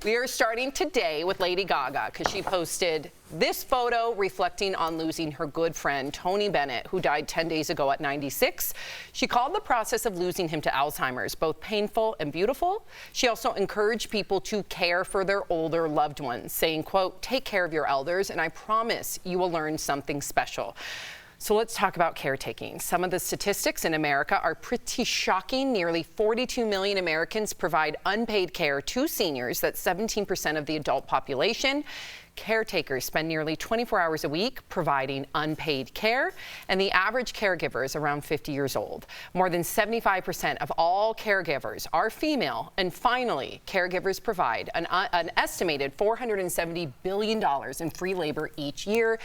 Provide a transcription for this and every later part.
We are starting today with Lady Gaga because she posted this photo reflecting on losing her good friend, Tony Bennett, who died 10 days ago at 96. She called the process of losing him to Alzheimer's both painful and beautiful. She also encouraged people to care for their older loved ones, saying, quote, "Take care of your elders, and I promise you will learn something special." So let's talk about caretaking. Some of the statistics in America are pretty shocking. Nearly 42 million Americans provide unpaid care to seniors. That's 17% of the adult population. Caretakers spend nearly 24 hours a week providing unpaid care, and the average caregiver is around 50 years old. More than 75% of all caregivers are female, and finally, caregivers provide an estimated $470 billion in free labor each year.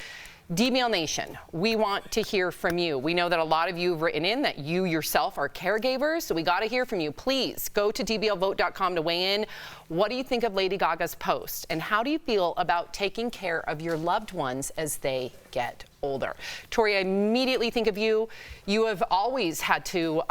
DBL Nation, we want to hear from you. We know that a lot of you have written in that you yourself are caregivers, so we got to hear from you. Please go to dblvote.com to weigh in. What do you think of Lady Gaga's post, and how do you feel about taking care of your loved ones as they get older? Tory, I immediately think of you. You have always had to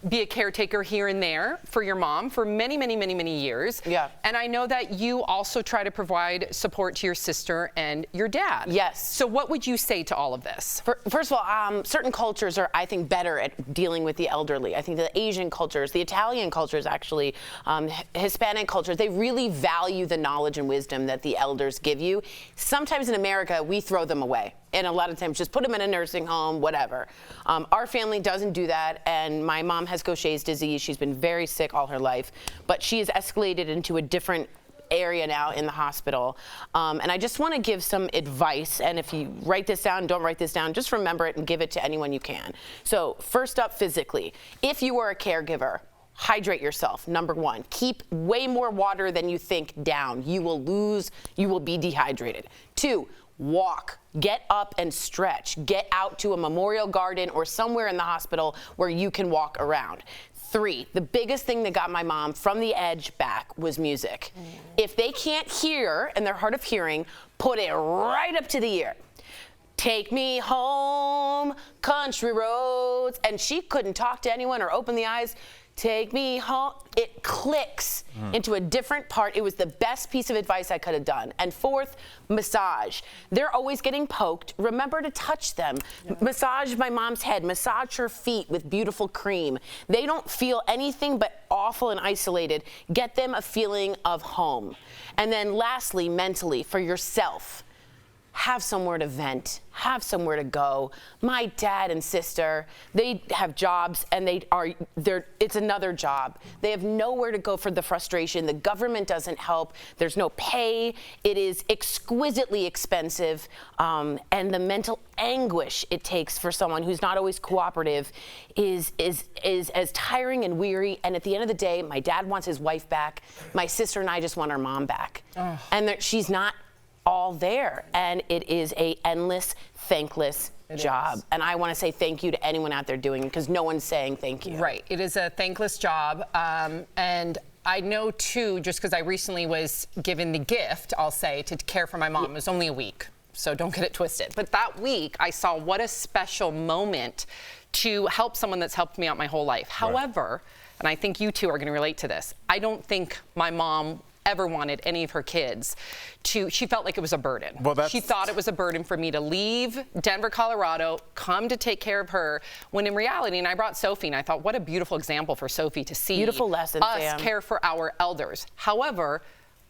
be a caretaker here and there for your mom for many years. Yeah. And I know that you also try to provide support to your sister and your dad. Yes. So what would you say to all of this? First of all, certain cultures are, I think, better at dealing with the elderly. I think the Asian cultures, the Italian cultures actually, Hispanic cultures, they really value the knowledge and wisdom that the elders give you. Sometimes in America, we throw them away. And a lot of times just put them in a nursing home, whatever. Our family doesn't do that, and my mom has Gaucher's disease. She's been very sick all her life, but she has escalated into a different area now in the hospital. And I just want to give some advice, and if you write this down, don't write this down, just remember it and give it to anyone you can. So first up, physically, if you are a caregiver, hydrate yourself, number one. Keep way more water than you think down. You will be dehydrated. 2, walk. Get up and stretch. Get out to a memorial garden or somewhere in the hospital where you can walk around. 3, the biggest thing that got my mom from the edge back was music. If they can't hear and they're hard of hearing, put it right up to the ear. Take me home, country roads. And she couldn't talk to anyone or open the eyes. Take me home. It clicks into a different part. It was the best piece of advice I could have done. And 4th, massage. They're always getting poked. Remember to touch them. Yeah. Massage my mom's head. Massage her feet with beautiful cream. They don't feel anything but awful and isolated. Get them a feeling of home. And then lastly, mentally, for yourself, have somewhere to vent, have somewhere to go. My dad and sister, they have jobs, and it's another job. They have nowhere to go for the frustration. The government doesn't help. There's no pay. It is exquisitely expensive, and the mental anguish it takes for someone who's not always cooperative is as tiring and weary. And at the end of the day, my dad wants his wife back. My sister and I just want our mom back. Oh. And she's not all there, and it is a endless, thankless job. And I want to say thank you to anyone out there doing it, because no one's saying thank you. Right. It is a thankless job, and I know too, just because I recently was given the gift, I'll say, to care for my mom. It was only a week, so don't get it twisted. But that week, I saw what a special moment to help someone that's helped me out my whole life. Right. However, and I think you two are going to relate to this, I don't think my mom ever wanted any of her kids she felt like it was a burden. Well, she thought it was a burden for me to leave Denver, Colorado, come to take care of her, when in reality, and I brought Sophie, and I thought, what a beautiful example for Sophie to see beautiful lesson, us Sam. Care for our elders. However,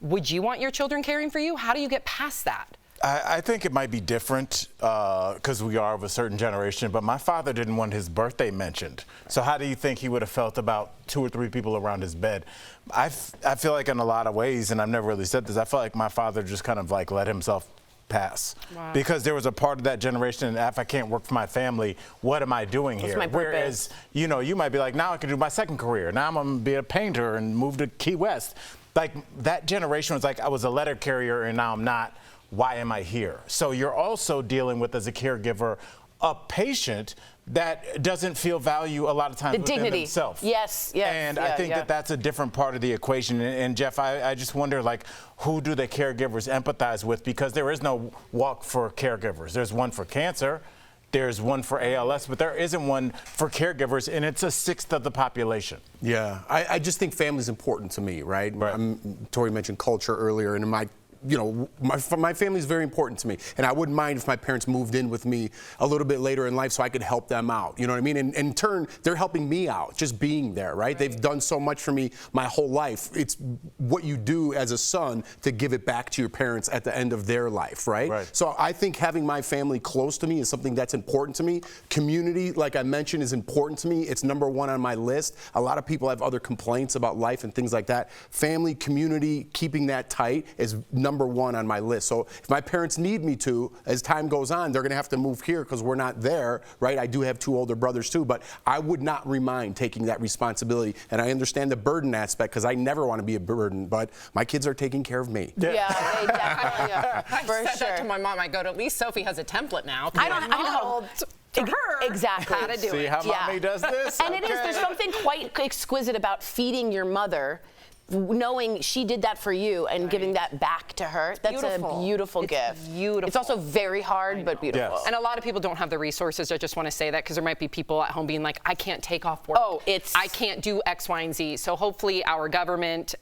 would you want your children caring for you? How do you get past that? I think it might be different because we are of a certain generation, but my father didn't want his birthday mentioned. So how do you think he would have felt about 2 or 3 people around his bed? I feel like in a lot of ways, and I've never really said this, I feel like my father just kind of like let himself pass. Wow. Because there was a part of that generation, and if I can't work for my family, what am I doing here? Whereas, you know, you might be like, now I can do my second career. Now I'm going to be a painter and move to Key West. Like, that generation was like, I was a letter carrier and now I'm not. Why am I here? So you're also dealing with, as a caregiver, a patient that doesn't feel value a lot of times the within dignity. themselves. Yes. And I think that that's a different part of the equation. And Jeff, I just wonder, like, who do the caregivers empathize with? Because there is no walk for caregivers. There's one for cancer. there's one for ALS, but there isn't one for caregivers, and it's a sixth of the population. Yeah, I just think family's important to me, right? Tory mentioned culture earlier, and my family is very important to me, and I wouldn't mind if my parents moved in with me a little bit later in life so I could help them out. You know what I mean? And in turn, they're helping me out, just being there, right? They've done so much for me my whole life. It's what you do as a son to give it back to your parents at the end of their life, right? So I think having my family close to me is something that's important to me. Community, like I mentioned, is important to me. It's number one on my list. A lot of people have other complaints about life and things like that. Family, community, keeping that tight is number one on my list. So if my parents need me to, as time goes on, they're going to have to move here because we're not there, right? I do have 2 older brothers too, but I would not mind taking that responsibility. And I understand the burden aspect because I never want to be a burden, but my kids are taking care of me. Yeah, they definitely are. I said that to my mom. I go, at least Sophie has a template now. I know. To her, exactly. how to do See it. how mommy does this? And there's something quite exquisite about feeding your mother, knowing she did that for you and giving that back to her. That's a beautiful gift. Beautiful. It's also very hard, but beautiful. Yes. And a lot of people don't have the resources. I just want to say that because there might be people at home being like, I can't take off work. I can't do X, Y, and Z. So hopefully our government,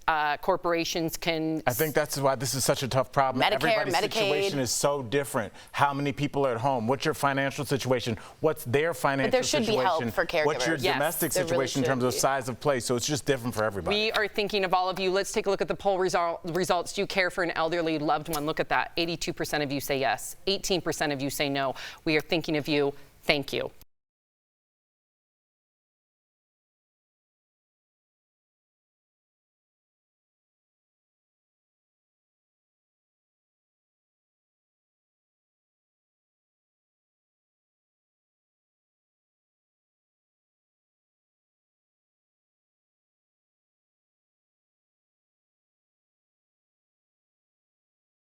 corporations can. I think that's why this is such a tough problem. Medicare, Everybody's Medicaid. situation is so different. How many people are at home? What's your financial situation? What's their financial there should situation? be help for caregivers. What's your Yes, domestic there really situation in terms should of be. size of place? So it's just different for everybody. We are thinking of all of you. Let's take a look at the poll results. Do you care for an elderly loved one? Look at that. 82% of you say yes. 18% of you say no. We are thinking of you. Thank you.